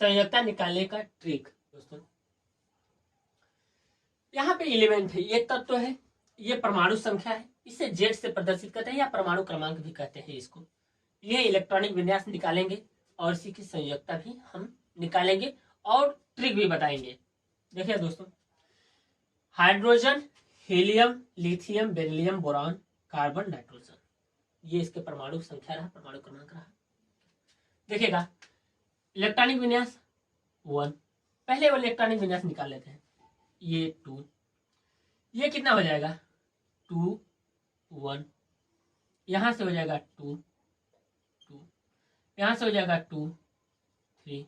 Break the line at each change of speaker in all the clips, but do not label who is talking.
संयोजकता निकालने का ट्रिक दोस्तों। यहाँ पे एलिमेंट है, ये तत्व है, ये परमाणु संख्या है, इसे जेड से प्रदर्शित करते हैं या परमाणु क्रमांक भी कहते हैं इसको। ये इलेक्ट्रॉनिक विन्यास निकालेंगे और इसी की संयोजकता भी हम निकालेंगे और ट्रिक भी बताएंगे। देखिए दोस्तों, hydrogen, helium, lithium, beryllium, boron, carbon, nitrogen, ये इसके परमाणु संख्या रहा, परमाणु क्रमांक रहा। देखिएगा इलेक्ट्रॉनिक विन्यास 1, पहले वो इलेक्ट्रॉनिक विन्यास निकाल लेते हैं। ये 2, ये कितना हो जाएगा 2 1, यहां से हो जाएगा 2 2, यहां से हो जाएगा 2 3,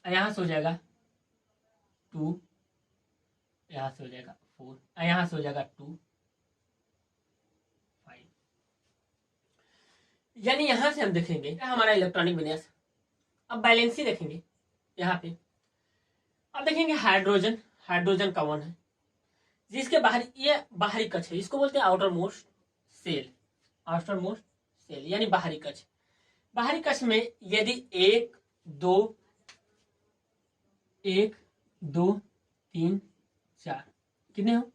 यहां से हो जाएगा 2, यहां से हो जाएगा 4, यहां से हो जाएगा 2 5। यानी यहां से हम देखेंगे हमारा इलेक्ट्रॉनिक विन्यास। अब बैलेंसी देखेंगे यहाँ पे। अब देखेंगे हाइड्रोजन, हाइड्रोजन का 1 है, जिसके बाहरी, ये बाहरी कक्ष है, इसको बोलते हैं outermost cell, outermost cell यानी बाहरी कक्ष। बाहरी कक्ष में यदि 1 2 3 4 कितने हो,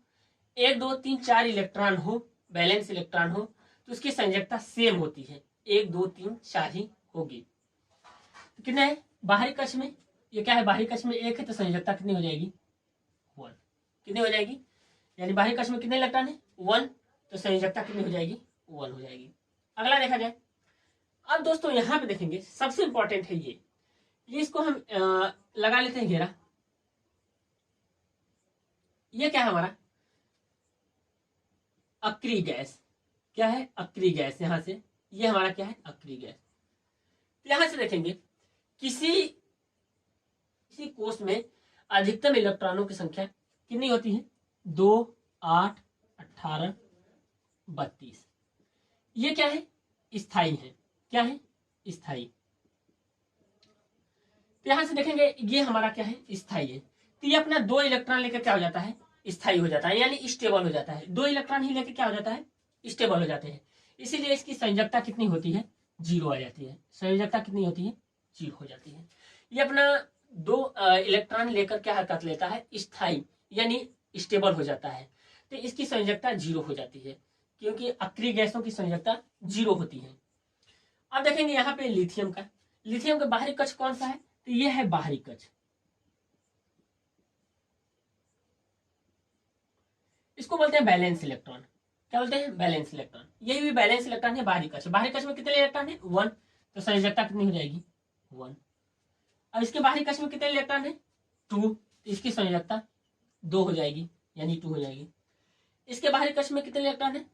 1 2 3 4 इलेक्ट्रॉन हो, बैलेंस इलेक्ट्रॉन हो, तो उसकी संयोजकता सेम होती है, 1 2 3 4 ही होगी। तो कितने है बाहरी कक्ष में, ये क्या है बाहरी कक्ष में 1 है, तो संयोजकता कितनी हो जाएगी 1, कितनी हो जाएगी, यानी बाहरी कक्ष में कितने इलेक्ट्रॉन है 1, तो संयोजकता कितनी हो जाएगी 1 हो जाएगी। अगला देखा जाए। अब दोस्तों यहाँ पे देखेंगे सबसे इंपॉर्टेंट है ये इसको हम लगा लेते हैं घेरा। ये क्या है हमारा अक्रिय गैस, क्या है अक्रिय गैस, यहां से ये हमारा क्या है अक्रिय गैस। तो यहां से देखेंगे किसी कोष में अधिकतम इलेक्ट्रॉनों की संख्या कितनी होती है 2 8 18 32। ये क्या है स्थायी है, क्या है स्थायी। तो यहां से देखेंगे ये हमारा क्या है स्थायी है, तो ये अपना 2 इलेक्ट्रॉन लेकर क्या हो जाता है स्थायी हो जाता है, यानी स्टेबल हो जाता है। 2 इलेक्ट्रॉन ही लेकर क्या हो जाता है स्टेबल हो जाते हैं, इसीलिए इसकी संयोजकता कितनी होती है 0 आ जाती है, संयोजकता कितनी होती है 0 हो जाती है। ये अपना 2 इलेक्ट्रॉन लेकर क्या हरकत लेता है स्थायी यानी स्टेबल हो जाता है, तो इसकी संयोजकता 0 हो जाती है, क्योंकि अक्रिय गैसों की संयोजकता 0 होती है। अब देखेंगे यहाँ पे लिथियम का, लिथियम का बाहरी कक्ष कौन सा है, तो ये है बाहरी कक्ष, इसको बोलते हैं बैलेंस इलेक्ट्रॉन। क्या बोलते हैं बैलेंस इलेक्ट्रॉन, ये भी बैलेंस इलेक्ट्रॉन है बाहरी कक्ष। बाहरी कक्ष में कितने इलेक्ट्रॉन है 1, तो संयोजकता कितनी हो जाएगी 1। अब इसके बाहरी कक्ष में कितने इलेक्ट्रॉन है 2, तो इसकी संयोजकता 2 हो जाएगी यानी 2 हो जाएगी। इसके बाहरी कक्ष में कितने इलेक्ट्रॉन है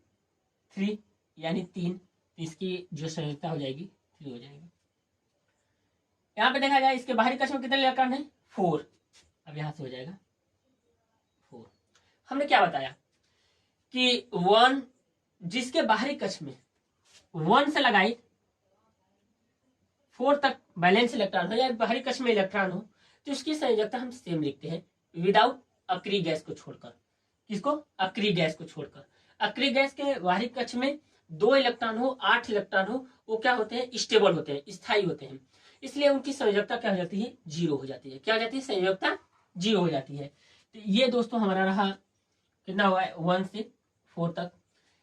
3 यानी 3, तो इसकी जो संयोजकता हो जाएगी 3 हो जाएगी। यहाँ पे देखा जाए इसके बाहरी कक्ष में कितने इलेक्ट्रॉन है 4, अब यहां से हो जाएगा 4। हमने क्या बताया कि 1 जिसके बाहरी कक्ष में 1 से लगाई 4 तक बैलेंस इलेक्ट्रॉन हो या बाहरी कक्ष में इलेक्ट्रॉन हो, तो उसकी संयोजकता हम सेम लिखते हैं विदाउट अक्रिय गैस को छोड़कर। किसको अक्रिय गैस को छोड़कर। अक्रिय गैस के बाहरी कक्ष में 2 इलेक्ट्रॉन हो 8 इलेक्ट्रॉन हो, वो क्या होते हैं स्टेबल होते हैं, स्थायी होते हैं, इसलिए उनकी संयोजकता क्या हो जाती है 0 हो जाती है। क्या हो जाती है संयोजकता 0 हो जाती है। तो ये दोस्तों हमारा रहा कितना हुआ 1 से 4 तक।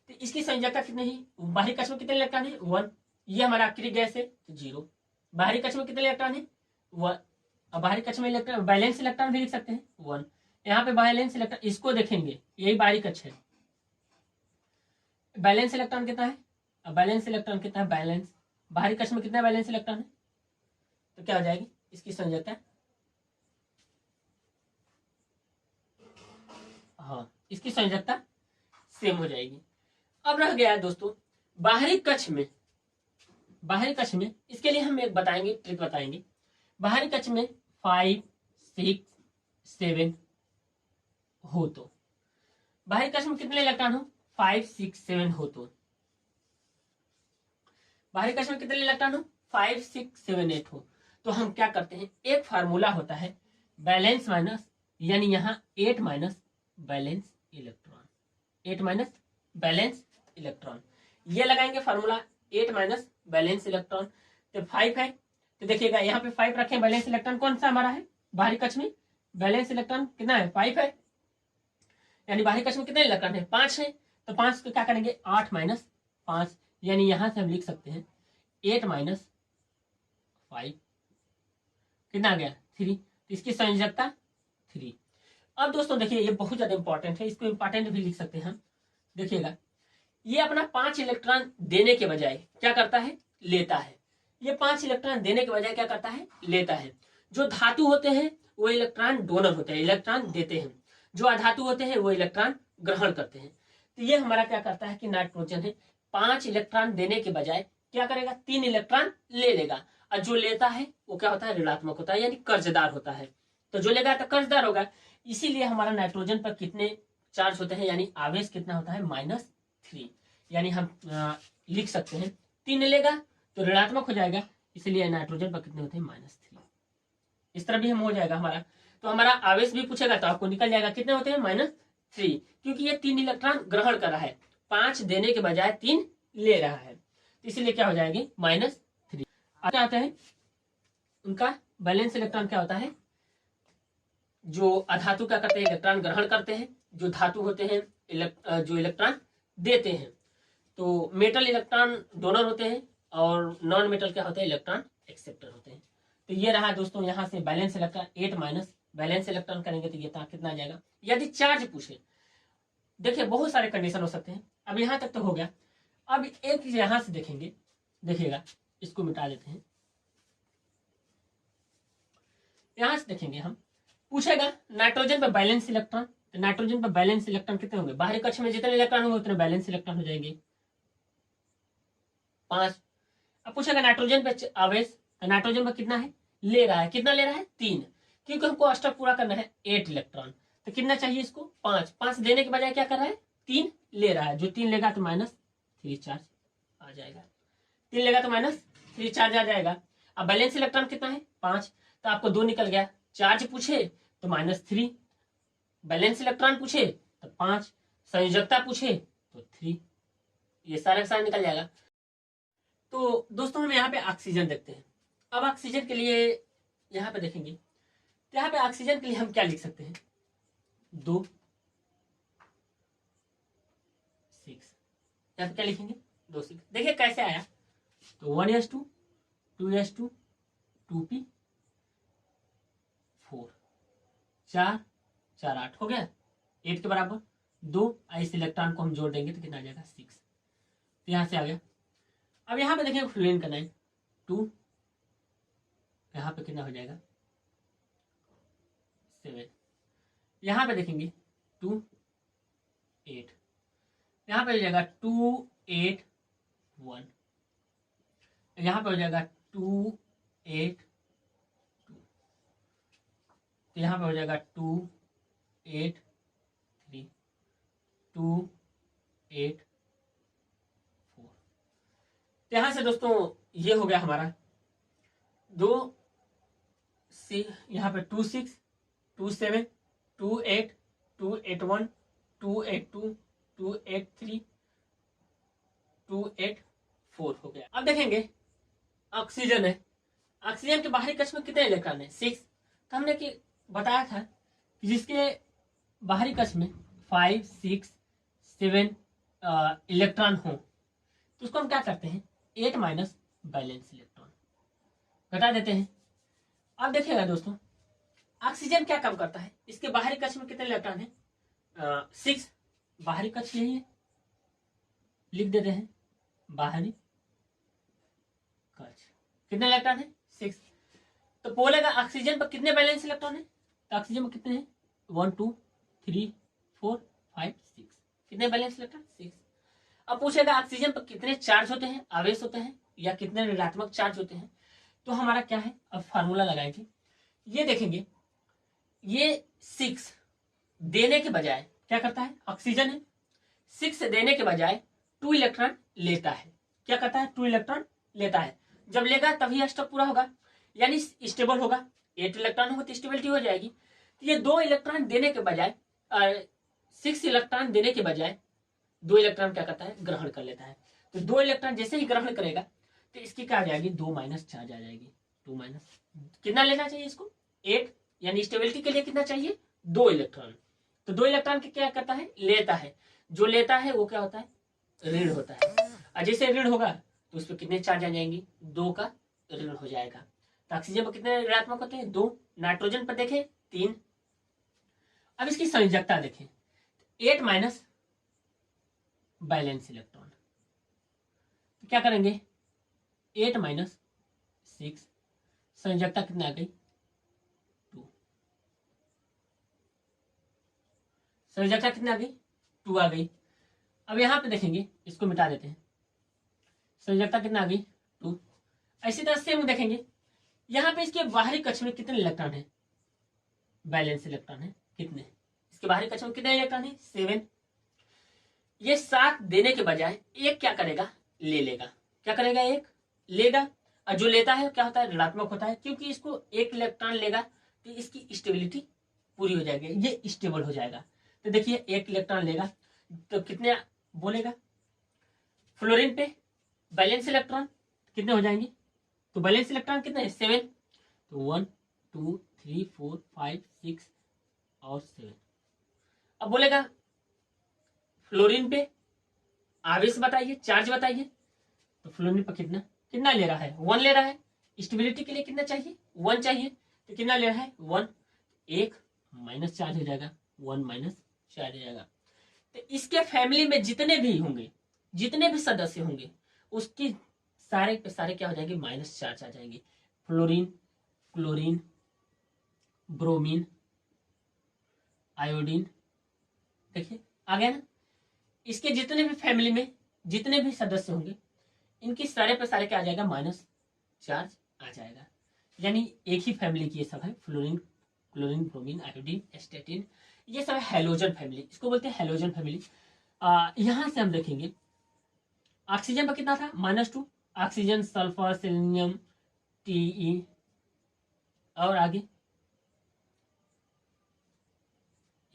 तो इसकी संयोजकता कितनी है, बाहरी कक्ष में कितने इलेक्ट्रॉन है 1, ये हमारा अक्रिय गैस है तो 0। बाहरी कक्ष में कितने इलेक्ट्रॉन है 1, अब बाहरी कक्ष में इलेक्ट्रॉन बैलेंस इलेक्ट्रॉन भी लिख सकते हैं 1। यहाँ पे बैलेंस इलेक्ट्रॉन इसको देखेंगे, यही बाहरी कक्ष है, बैलेंस इलेक्ट्रॉन कितना है, अब बैलेंस इलेक्ट्रॉन कितना है, बैलेंस बाहरी कक्ष में कितना बैलेंस इलेक्ट्रॉन है, तो क्या हो जाएगी इसकी संयोजकता, हाँ इसकी संयोजकता सेम हो जाएगी। अब रह गया है दोस्तों बाहरी कक्ष में, बाहरी कक्ष में इसके लिए हम एक बताएंगे ट्रिक बताएंगे। बाहरी कक्ष में 5 6 7 हो तो बाहरी कक्ष में कितने इलेक्ट्रॉन हो 5 6 7 हो तो बाहरी कक्ष में कितने इलेक्ट्रॉन हो 5 6 7 8 हो, तो हम क्या करते हैं एक फार्मूला होता है बैलेंस माइनस, यानी यहाँ 8 minus balance electron, 8 minus balance electron, ये लगाएंगे फार्मूला 8 माइनस बैलेंस इलेक्ट्रॉन। तो 5 है तो देखिएगा यहाँ पे 5 रखें, बैलेंस इलेक्ट्रॉन कौन सा हमारा है बाहरी कक्ष में, बैलेंस इलेक्ट्रॉन कितना है 5 है, यानी बाहरी कक्ष में कितने इलेक्ट्रॉन है 5 है। तो 5 को क्या करेंगे 8 माइनस 5, यानी यहां से हम लिख सकते हैं 8 माइनस 5 कितना आ गया 3। तो इसकी संयोजकता 3। अब दोस्तों देखिए ये बहुत ज्यादा इंपॉर्टेंट है, इसको इंपॉर्टेंट भी लिख सकते हैं हम। देखिएगा ये अपना 5 इलेक्ट्रॉन देने के बजाय क्या करता है लेता है, ये 5 इलेक्ट्रॉन देने के बजाय क्या करता है लेता है। जो धातु होते हैं वो इलेक्ट्रॉन डोनर होते हैं, इलेक्ट्रॉन देते हैं, जो अधातु होते हैं वो इलेक्ट्रॉन ग्रहण करते हैं। तो ये हमारा क्या करता है कि नाइट्रोजन है 5 इलेक्ट्रॉन देने के बजाय क्या करेगा 3 इलेक्ट्रॉन ले लेगा, और जो लेता है वो क्या होता है ऋणात्मक होता है, यानी कर्जदार होता है। तो जो लेगा तो कर्जदार होगा, इसीलिए हमारा नाइट्रोजन पर कितने चार्ज होते हैं, यानी आवेश कितना होता है -3। यानी हम लिख सकते हैं 3 लेगा तो ऋणात्मक हो जाएगा, इसलिए नाइट्रोजन पर कितने होते हैं -3। इस तरह भी हम हो जाएगा हमारा। तो हमारा आवेश भी पूछेगा तो आपको निकल जाएगा कितने होते हैं -3, क्योंकि ये 3 इलेक्ट्रॉन ग्रहण कर रहा है, 5 देने के बजाय 3 ले रहा है, इसलिए क्या हो जाएगी -3। क्या आता है उनका बैलेंस इलेक्ट्रॉन क्या होता है, जो अधातु क्या करते हैं इलेक्ट्रॉन ग्रहण करते हैं, जो धातु होते हैं जो इलेक्ट्रॉन देते हैं। तो मेटल इलेक्ट्रॉन डोनर होते हैं और नॉन मेटल क्या होते हैं इलेक्ट्रॉन एक्सेप्टर होते हैं। तो ये रहा दोस्तों यहाँ से balance electron 8 minus balance electron करेंगे तो ये कितना आ जाएगा। यदि चार्ज पूछे, देखिए बहुत सारे कंडीशन हो सकते हैं, अब यहाँ तक तो हो गया। अब एक चीज यहाँ से देखेंगे, देखिएगा इसको मिटा देते हैं, यहां से देखेंगे हम पूछेगा नाइट्रोजन पर बैलेंस इलेक्ट्रॉन, तो नाइट्रोजन पर बैलेंस इलेक्ट्रॉन कितने होंगे, बाहरी कक्ष में जितने इलेक्ट्रॉन होंगे उतने बैलेंस इलेक्ट्रॉन हो जाएंगे 5। अब पूछेगा नाइट्रोजन पे आवेश, तो नाइट्रोजन पर कितना है ले रहा है, कितना ले रहा है 3, क्योंकि हमको अष्टक पूरा करना है 8 इलेक्ट्रॉन, तो कितना चाहिए इसको 5 देने के बजाय क्या कर रहा है 3 ले रहा है, जो 3 लेगा तो -3 चार्ज आ जाएगा, 3 लेगा तो -3 चार्ज आ जाएगा। अब बैलेंस इलेक्ट्रॉन कितना है 5, तो आपको 2 निकल गया, चार्ज पूछे तो -3, बैलेंस इलेक्ट्रॉन पूछे तो 5, संयोजकता पूछे तो 3, ये सारा सारा निकल जाएगा। तो दोस्तों हम यहाँ पे ऑक्सीजन देखते हैं। अब ऑक्सीजन के लिए यहाँ पे देखेंगे, तो यहाँ पे ऑक्सीजन के लिए हम क्या लिख सकते हैं 2 6, यहाँ पे क्या लिखेंगे 2 6। देखिए कैसे आया, तो 1s2 2s2 2p 4 4 4 8 हो गया, 8 के बराबर 2, इस इलेक्ट्रॉन को हम जोड़ देंगे तो कितना आ जाएगा 6, तो यहाँ से आ गया। अब यहाँ पे देखेंगे फ्लोरीन का 9 2, यहाँ पे कितना हो जाएगा 7, यहाँ पे देखेंगे 2 8, यहाँ पे हो जाएगा 2 8 1, यहाँ पे हो जाएगा 2 8 2, तो यहाँ पे हो जाएगा 2 8 3 2 8 4। तो यहाँ से दोस्तों ये हो गया हमारा 2 से, यहाँ पे 2 6 2 7 2 8 2 8 1 2 8 2 2 8 3 2 8 4 हो गया। अब देखेंगे ऑक्सीजन है, ऑक्सीजन के बाहरी कक्ष में कितने इलेक्ट्रॉन है 6, तो हमने कि बताया था कि जिसके बाहरी कक्ष में 5 6 7 इलेक्ट्रॉन हो तो उसको हम क्या करते हैं 8 माइनस बैलेंस इलेक्ट्रॉन घटा देते हैं। अब देखिएगा दोस्तों ऑक्सीजन क्या काम करता है, इसके बाहरी कक्ष में कितने इलेक्ट्रॉन है 6, बाहरी कक्ष यही है, लिख देते हैं बाहरी कक्ष कितने इलेक्ट्रॉन है 6। तो बोलेगा ऑक्सीजन पर कितने बैलेंस इलेक्ट्रॉन है, तो ऑक्सीजन में कितने हैं 1 2 3 4 5 6, कितने बैलेंस इलेक्ट्रॉन 6। अब पूछेगा ऑक्सीजन पर कितने चार्ज होते हैं, आवेश होते हैं, या कितने ऋणात्मक चार्ज होते हैं। तो हमारा क्या है, अब फार्मूला लगाएंगे, ये देखेंगे ये 6 देने के बजाय क्या करता है, ऑक्सीजन है 6 देने के बजाय 2 इलेक्ट्रॉन लेता है, क्या करता है 2 इलेक्ट्रॉन लेता है, जब लेगा तभी अष्टक पूरा होगा, यानी स्टेबल होगा, 8 इलेक्ट्रॉन होगा तो स्टेबिलिटी हो जाएगी। तो ये 2 इलेक्ट्रॉन देने के बजाय 6 इलेक्ट्रॉन देने के बजाय 2 इलेक्ट्रॉन क्या करता है ग्रहण कर लेता है। तो 2 इलेक्ट्रॉन जैसे ही ग्रहण करेगा तो इसकी क्या आ जाएगी 2 माइनस चार्ज आ जाएगी, 2 माइनस। कितना लेना चाहिए इसको? 8, यानी स्टेबिलिटी के लिए कितना चाहिए? 2 इलेक्ट्रॉन। तो 2 इलेक्ट्रॉन के क्या करता है? लेता है। जो लेता है वो क्या होता है? ऋण होता है। और जैसे ऋण होगा तो उस पर कितने चार्ज आ जाएंगे? 2 का ऋण हो जाएगा। तो ऑक्सीजन पर कितने ऋणात्मक होते हैं? 2। नाइट्रोजन पर देखें 3। अब इसकी संयोजकता देखें, 8 माइनस बैलेंस इलेक्ट्रॉन, तो क्या करेंगे? 8 माइनस 6, संयोजकता कितनी आ गई? 2। संयोजकता कितनी आ गई? 2 आ गई। अब यहां पे देखेंगे, इसको मिटा देते हैं, संयोजकता कितना आ गई? 2। इसी तरह से हम देखेंगे यहां पे इसके बाहरी कक्ष में कितने इलेक्ट्रॉन है? बैलेंस इलेक्ट्रॉन है कितने? इसके बाहरी कक्ष में कितने इलेक्ट्रॉन है? 7। ये 7 देने के बजाय एक क्या करेगा? ले लेगा। क्या करेगा? एक लेगा। और जो लेता है क्या होता है? ऋणात्मक होता है, क्योंकि इसको एक इलेक्ट्रॉन लेगा तो इसकी स्टेबिलिटी पूरी हो जाएगी, ये स्टेबल हो जाएगा। तो देखिए एक इलेक्ट्रॉन लेगा तो कितने बोलेगा? फ्लोरीन पे बैलेंस इलेक्ट्रॉन कितने हो जाएंगे? तो बैलेंस इलेक्ट्रॉन कितने हैं? 7। तो 1 2 3 4 5 6 और 7। अब बोलेगा फ्लोरीन पे आवेश बताइए, चार्ज बताइए। तो फ्लोरीन पर कितना कितना ले रहा है? 1 ले रहा है। स्टेबिलिटी के लिए कितना चाहिए? 1 चाहिए। तो कितना ले रहा है? 1। 1 माइनस चार्ज हो जाएगा, 1 माइनस चार्ज हो जाएगा। तो इसके फैमिली में जितने भी होंगे, जितने भी सदस्य होंगे, उसकी सारे पे सारे क्या हो जाएंगे? माइनस चार्ज आ जाएंगे। फ्लोरीन, क्लोरीन, ब्रोमीन, आयोडीन, देखिए आ गया ना। इसके जितने भी फैमिली में जितने भी सदस्य होंगे, इनकी सारे पे सारे क्या आ जाएगा? माइनस चार्ज आ जाएगा। यानी एक ही फैमिली की ये सब है, फ्लोरीन, क्लोरीन, ब्रोमीन, आयोडीन, एस्टेटिन, ये सब है हैलोजन फैमिली, इसको बोलते हैं हैलोजन फैमिली। यहां से हम देखेंगे ऑक्सीजन पर कितना था? -2। ऑक्सीजन, सल्फर, सेलेनियम, टीई और आगे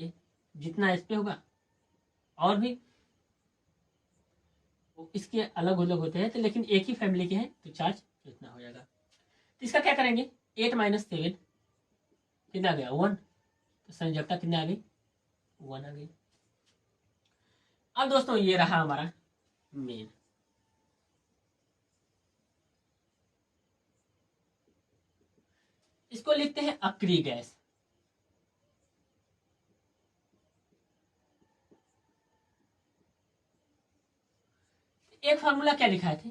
ये जितना इस पे होगा और भी इसके अलग अलग होते हैं, तो लेकिन एक ही फैमिली के हैं तो चार्ज इतना हो जाएगा। तो इसका क्या करेंगे? 8 माइनस 7 कितना आ गया? 1। तो संयोजकता कितना आ गई? 1 आ गई। अब दोस्तों ये रहा हमारा मेन। इसको लिखते हैं अक्रिय गैस। एक फार्मूला क्या लिखा है थे?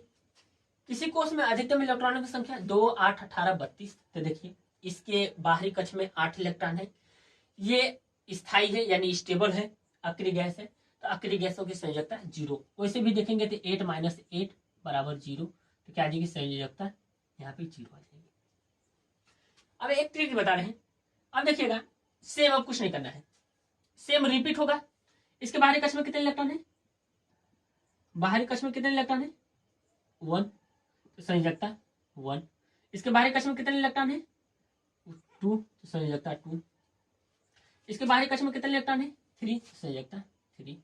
किसी कोष में अधिकतम इलेक्ट्रॉनों की संख्या 2 8 18 32। तो देखिए इसके बाहरी कक्ष में 8 इलेक्ट्रॉन है, ये स्थायी है यानी स्टेबल है, अक्रिय गैस है। तो अक्रिय गैसों की संयोजकता 0। वैसे भी देखेंगे तो 8 माइनस 8 बराबर 0। तो क्या आ जाएगी? संयोजकता यहाँ पे 0 आ जाएगी। अब एक ट्रिक बता रहे हैं, अब देखिएगा सेम, अब कुछ नहीं करना है, सेम रिपीट होगा। इसके बाहरी कक्ष में कितने इलेक्ट्रॉन है? बाहरी कक्ष में कितने इलेक्ट्रॉन है? 1। तो संयोजकता 1। इसके बाहरी कक्ष में कितने इलेक्ट्रॉन है? 2। तो संयोजकता 2। इसके बाहरी कक्ष में कितने इलेक्ट्रॉन है? 3। तो संयोजकता 3।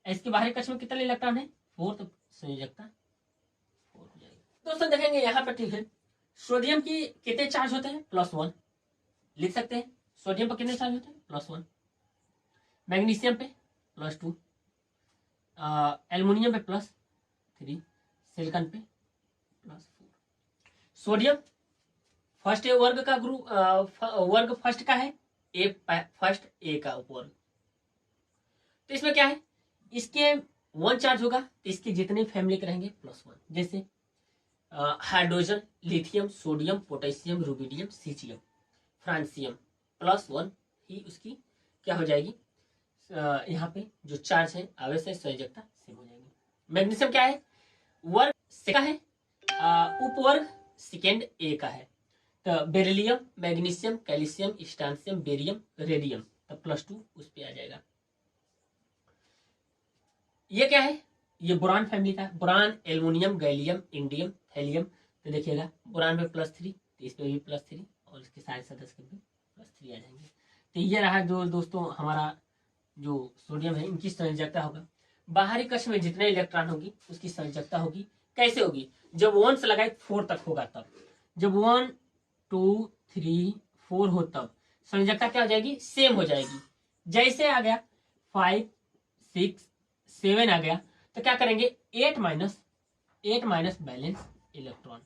इसके बाहरी कक्ष में कितने इलेक्ट्रॉन है? 4। तो संयोजकता 4 हो जाएगी। दोस्तों देखेंगे यहाँ पर ठीक है, सोडियम की कितने चार्ज होते हैं? +1 लिख सकते हैं। सोडियम पर कितने चार्ज होते हैं? +1। मैग्नीशियम पे +2, एल्युमिनियम पे +3, सिलिकॉन पे +4। सोडियम फर्स्ट ए वर्ग का ग्रुप, वर्ग फर्स्ट का है, ए फर्स्ट ए का उपवर्ग। तो इसमें क्या है? इसके 1 चार्ज होगा तो इसके जितने फैमिली के रहेंगे +1। जैसे hydrogen, lithium, sodium, potassium, rubidium, caesium, francium, +1 ही उसकी क्या हो जाएगी? यहाँ पे जो चार्ज है आवेश है, संयोजकता सेम हो जाएगी। मैग्नीशियम क्या है? वर्ग से का है, उपवर्ग सेकेंड ए का है। तो beryllium, magnesium, calcium, strontium, barium, radium, तो +2 उस पर आ जाएगा। ये क्या है? ये बोरान फैमिली का है, boron, aluminium, gallium, indium, thallium. तो देखिएगा बोरान पे +3, तो इस पे भी +3 और इसके सारे सदस्य भी +3 आ जाएंगे। तो ये रहा जो दोस्तों हमारा जो सोडियम है, इनकी संयोजकता होगा। बाहरी कक्ष में जितने इलेक्ट्रॉन होगी उसकी संयोजकता होगी। कैसे होगी? जब 1 से लगाए 4 तक होगा तब। जब 1 2 3 4 हो तब संयोजकता क्या हो जाएगी, सेम हो जाएगी। जैसे आ गया 5 6 7 आ गया तो क्या करेंगे 8 minus balance electron,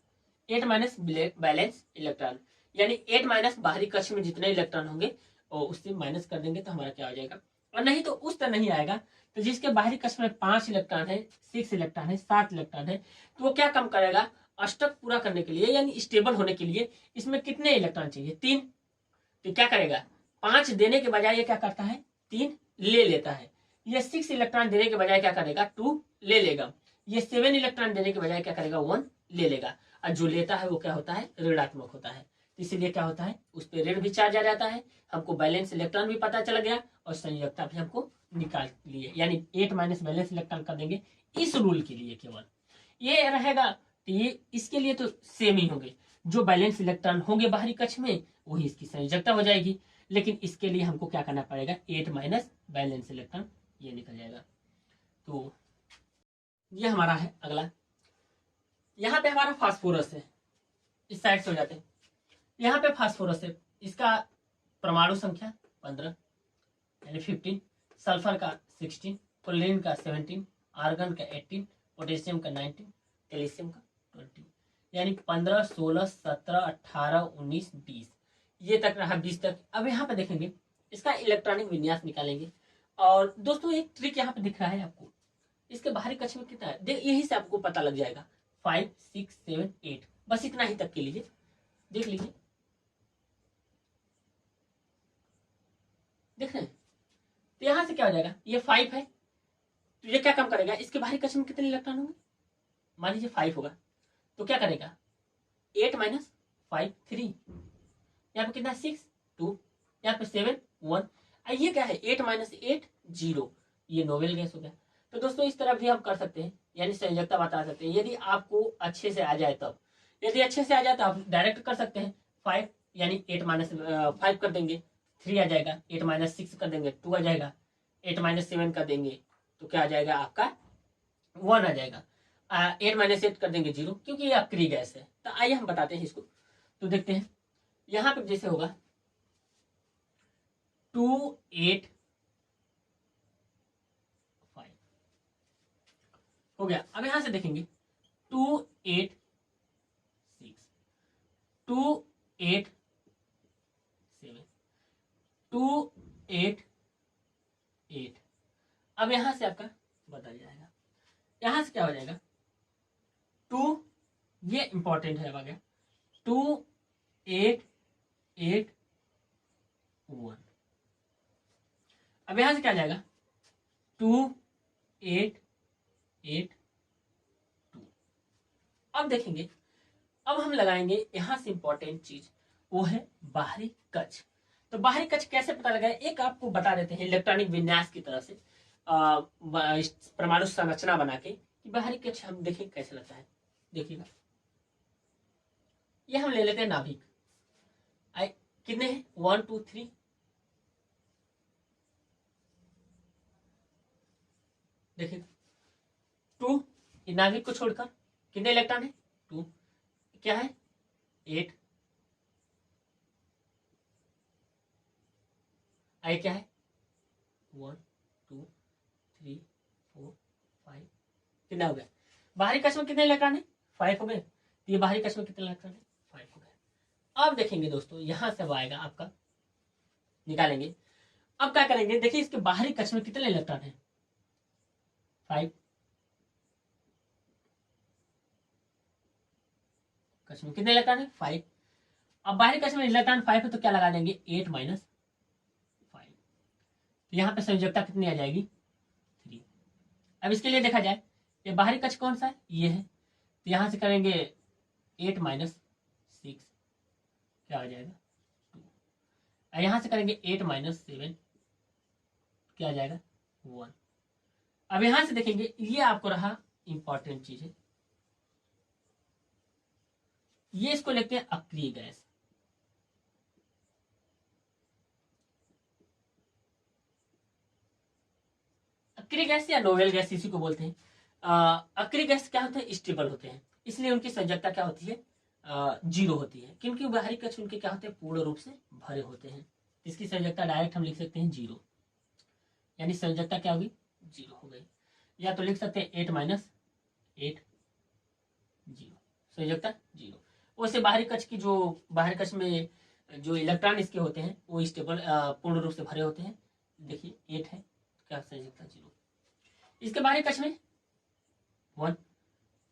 8 minus balance electron, यानी 8 माइनस बाहरी कक्ष में जितने इलेक्ट्रॉन होंगे और उससे माइनस कर देंगे तो हमारा क्या हो जाएगा। और नहीं तो उस तरह नहीं आएगा, तो जिसके बाहरी कक्ष में 5 इलेक्ट्रॉन है, 6 इलेक्ट्रॉन है, 7 इलेक्ट्रॉन है, तो वो क्या कम करेगा, अष्टक पूरा करने के लिए यानी स्टेबल होने के लिए इसमें कितने इलेक्ट्रॉन चाहिए, 3। तो क्या करेगा 5 देने के बजाय ये क्या करता है 3 ले लेता है। ये 6 इलेक्ट्रॉन देने के बजाय क्या करेगा 2 ले लेगा। ये 7 इलेक्ट्रॉन देने के बजाय क्या करेगा 1 ले लेगा। और जो लेता है वो क्या होता है ऋणात्मक होता है। इसीलिए क्या होता है उस पर ऋण भी चार्ज आ जाता है। हमको बैलेंस इलेक्ट्रॉन भी पता चल गया और संयोजकता भी हमको निकाल लिए, यानी 8 माइनस बैलेंस इलेक्ट्रॉन कर देंगे इस रूल के लिए केवल ये रहेगा। तो ये इसके लिए तो सेम ही होंगे, जो बैलेंस इलेक्ट्रॉन होंगे बाहरी कक्ष में वही इसकी संयोजकता हो जाएगी। लेकिन इसके लिए हमको क्या करना पड़ेगा 8 माइनस बैलेंस इलेक्ट्रॉन ये निकल जाएगा। तो ये हमारा है अगला। यहाँ पे हमारा फास्फोरस है, इस साइड से हो जाते हैं। यहाँ पे फास्फोरस है, इसका परमाणु संख्या 15 यानी 15, सल्फर का 16, क्लोरीन का 17, आर्गन का 18, पोटेशियम का 19, कैल्शियम का 20, यानी 15 16 17 18 19 20 ये तक रहा 20 तक। अब यहाँ पे देखेंगे इसका इलेक्ट्रॉनिक विन्यास निकालेंगे। और दोस्तों एक ट्रिक यहाँ पे दिख रहा है आपको, इसके बाहरी कक्ष में कितना है यही से आपको पता लग जाएगा 5 6 7 8, बस इतना ही तक के लिए देख लीजिए। देख रहे हैं तो यहां से क्या हो जाएगा ये 5 है तो ये क्या कम करेगा इसके बाहरी कक्ष में कितने इलेक्ट्रॉन होंगे, मान लीजिए 5 होगा तो क्या करेगा 8 माइनस 5 3, यहाँ पे कितना 6 2, यहाँ पे 7 1, ये क्या है 8 माइनस 8 0, ये नोबेल गैस हो गया। तो दोस्तों इस तरह भी हम कर सकते हैं, यानी संयोजकता बता सकते हैं यदि आपको अच्छे से आ जाए तब। यदि अच्छे से आ जाए तो आप डायरेक्ट कर सकते हैं 5 यानी 8 माइनस 5 कर देंगे 3 आ जाएगा, 8 माइनस 6 कर देंगे 2 आ जाएगा, 8 माइनस 7 कर देंगे तो क्या आ जाएगा आपका 1 आ जाएगा, 8 माइनस 8 कर देंगे 0, क्योंकि ये अक्रिय गैस है। तो आइए हम बताते हैं इसको। तो देखते हैं यहाँ पे जैसे होगा 2 8 5 हो गया। अब यहां से देखेंगे 2 8 6 2 8 7 2 8 8। अब यहां से आपका बदल जाएगा, यहां से क्या हो जाएगा 2, ये इंपॉर्टेंट है, अब आ गया 2 8 8 1। अब यहां से क्या आ जाएगा 2 8 8 2। अब देखेंगे, अब हम लगाएंगे यहां से इंपॉर्टेंट चीज वो है बाहरी कक्ष। तो बाहरी कक्ष कैसे पता लगाए, एक आपको बता देते हैं इलेक्ट्रॉनिक विन्यास की तरह से परमाणु संरचना बना के कि बाहरी कक्ष हम देखें कैसे लगता है। देखिएगा ये हम ले लेते हैं नाभिक, कितने हैं 1 2 3, देखिए 2, नाभिक को छोड़कर कितने इलेक्ट्रॉन है 2, क्या है 8, आई क्या है 1 2 3 4 5, कितना हो गया बाहरी कक्ष में कितने इलेक्ट्रॉन है 5 हो गए। तो ये बाहरी कक्ष में कितने इलेक्ट्रॉन है 5 हो गए। अब देखेंगे दोस्तों यहां से आएगा आपका, निकालेंगे। अब क्या करेंगे देखिए इसके बाहरी कक्ष में कितने इलेक्ट्रॉन है 5, कक्ष में कितने इलेक्ट्रॉन है 5। अब बाहरी कक्ष में इलेक्ट्रॉन 5 है तो क्या लगा देंगे 8 माइनस 5, तो यहाँ पे संयोजकता कितनी आ जाएगी 3। अब इसके लिए देखा जाए ये बाहरी कक्ष कौन सा है ये है, तो यहां से करेंगे 8 माइनस 6 क्या आ जाएगा 2, और यहां से करेंगे 8 माइनस 7 क्या आ जाएगा 1। अब यहां से देखेंगे ये आपको रहा इंपॉर्टेंट चीज है, ये इसको लिखते हैं अक्रिय गैस। अक्रिय गैस या नोवेल गैस इसी को बोलते हैं। अक्रिय गैस क्या होते हैं स्टेबल होते हैं, इसलिए उनकी संयोजकता क्या होती है जीरो होती है, क्योंकि बाहरी कक्ष उनके क्या होते हैं, पूर्ण रूप से भरे होते हैं। इसकी संयोजकता डायरेक्ट हम लिख सकते हैं जीरो, यानी संयोजकता क्या होगी, जीरो हो गई। या तो लिख सकते हैं 8 माइनस 8 जीरो, संयोजकता जीरो। वैसे बाहरी कक्ष की जो बाहरी कक्ष में जो इलेक्ट्रॉन इसके होते हैं वो स्टेबल पूर्ण रूप से भरे होते हैं। देखिए 8 है, क्या संयोजकता जीरो। इसके बाहरी कक्ष में 1,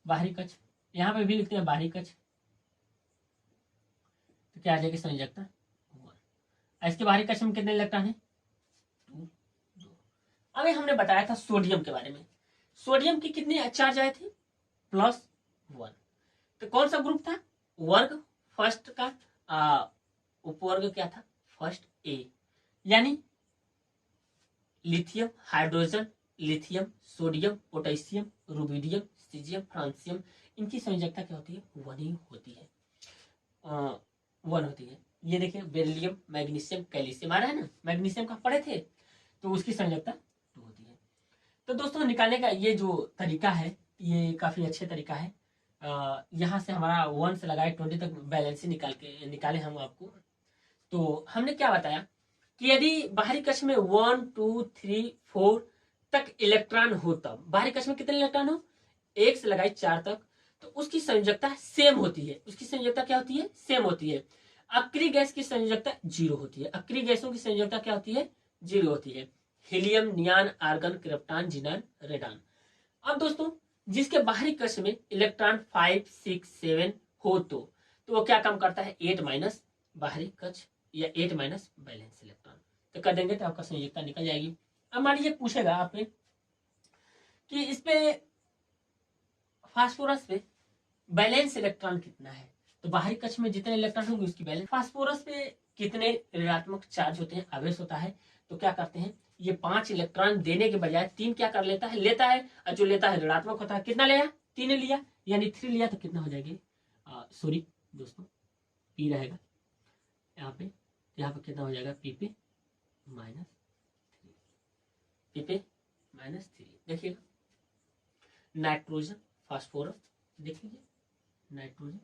बाहरी कक्ष यहाँ पे भी लिखते हैं बाहरी कक्ष, तो क्या आ जाएगी संयोजकता 1। इसके बाहरी कक्ष में कितने इलेक्ट्रॉन है, 2। अभी हमने बताया था सोडियम के बारे में। सोडियम की कितनी चार्ज आए थे, +1। तो कौन सा ग्रुप था, वर्ग फर्स्ट का उपवर्ग क्या था, फर्स्ट ए, यानी lithium, hydrogen, lithium, sodium, potassium, rubidium, caesium, francium, इनकी संयोजकता क्या होती है, 1 ही होती है, 1 होती है। ये देखिए बेरिलियम, मैग्नीशियम, कैल्शियम आ रहा है ना, मैग्नीशियम का पढ़े थे, तो उसकी संयोजकता 2 होती है। तो दोस्तों निकालने का ये जो तरीका है ये काफी अच्छा तरीका है। यहाँ से हमारा 1 से लगाए 20 तक बैलेंस निकाले हम आपको। तो हमने क्या बताया कि यदि बाहरी कक्ष में 1 2 3 4 तक इलेक्ट्रॉन हो, तब बाहरी कक्ष में कितने इलेक्ट्रॉन हो, 1 से लगाए 4 तक, तो उसकी संयोजकता सेम होती है। उसकी संयोजकता क्या होती है, सेम होती है। अक्रिय गैस की संयोजकता 0 होती है। अक्रिय गैसों की संयोजकता क्या होती है, 0 होती है। Helium, neon, argon, krypton, xenon, radon. अब दोस्तों जिसके बाहरी कक्ष में इलेक्ट्रॉन 5 6 7 हो, तो वो क्या काम करता है, 8 माइनस बाहरी कक्ष या 8 माइनस बैलेंस इलेक्ट्रॉन, तो कर देंगे तो आपका संयोजकता निकल जाएगी। अब मान लीजिए पूछेगा आपने कि इस पे फास्फोरस पे बैलेंस इलेक्ट्रॉन कितना है, तो बाहरी कक्ष में जितने इलेक्ट्रॉन होंगे उसकी बैलेंस। फास्फोरस पे कितने ऋणात्मक चार्ज होते हैं, आवेश होता है, तो क्या करते हैं, ये 5 इलेक्ट्रॉन देने के बजाय 3 क्या कर लेता है, और जो लेता है ऋणात्मक होता है, कितना लिया, 3 लिया, यानी 3 लिया, तो कितना हो जाएगी, सॉरी दोस्तों पी रहेगा यहाँ पे कितना हो जाएगा, पी पे -3, देखिएगा नाइट्रोजन, फास्फोरस, देखिए नाइट्रोजन,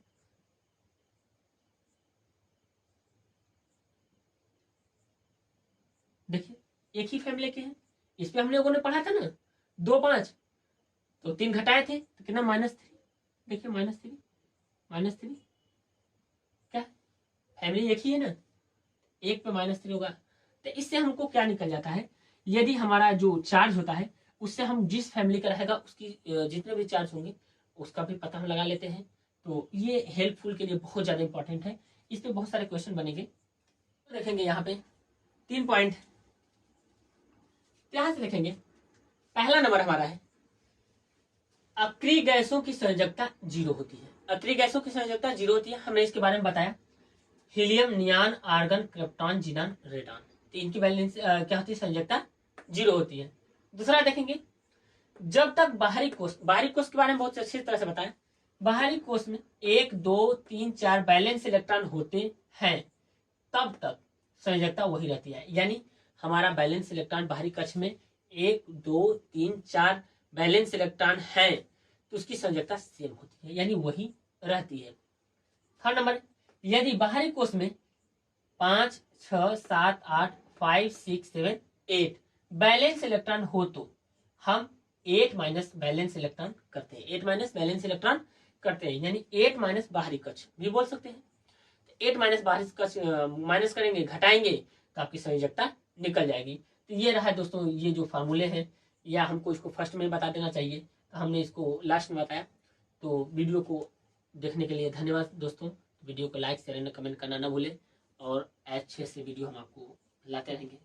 देखिए एक ही फैमिली के हैं। इस पे हम लोगों ने पढ़ा था ना 2 5, तो 3 घटाए थे तो कितना, -3। देखिए -3 क्या, फैमिली एक ही है ना, एक पे -3 होगा। तो इससे हमको क्या निकल जाता है, यदि हमारा जो चार्ज होता है उससे हम जिस फैमिली का रहेगा उसकी जितने भी चार्ज होंगे उसका भी पता हम लगा लेते हैं। तो ये हेल्पफुल के लिए बहुत ज्यादा इंपॉर्टेंट है। इस पे बहुत सारे क्वेश्चन बनेंगे, तो देखेंगे यहाँ पे 3 पॉइंट यहां से लिखेंगे। पहला नंबर हमारा है अक्रिय गैसों की संयोजकता 0 होती है। अक्रिय गैसों की संयोजकता 0 होती है, हमने इसके बारे में बताया। Helium, neon, argon, krypton, xenon, radon, तो इनकी बैलेंस क्या होती है, संयोजकता 0 होती है। दूसरा देखेंगे, जब तक बाहरी कोष के बारे में बहुत अच्छी तरह से बताएं। बाहरी कोष में 1 2 3 4 बैलेंस इलेक्ट्रॉन होते हैं, तब तक संयोजकता वही रहती है। यानी हमारा बैलेंस इलेक्ट्रॉन बाहरी कक्ष में 1 2 3 4 बैलेंस इलेक्ट्रॉन है, तो उसकी संयोजकता सेम होती है, यानी वही रहती है। थर्ड नंबर, यदि बाहरी कोष में 5 6 7 8 5 6 7 8 बैलेंस इलेक्ट्रॉन हो, तो हम 8 माइनस बैलेंस इलेक्ट्रॉन करते हैं, 8 माइनस बैलेंस इलेक्ट्रॉन करते हैं, यानी 8 माइनस बाहरी कक्ष भी बोल सकते हैं। 8 माइनस बाहरी कक्ष माइनस करेंगे, घटाएंगे, तो आपकी संयोजकता निकल जाएगी। तो ये रहा दोस्तों, ये जो फार्मूले हैं, या हमको इसको फर्स्ट में बता देना चाहिए, तो हमने इसको लास्ट में बताया। तो वीडियो को देखने के लिए धन्यवाद दोस्तों। वीडियो को लाइक शेयर एंड कमेंट करना ना भूलें, और अच्छे से वीडियो हम आपको लाते रहेंगे।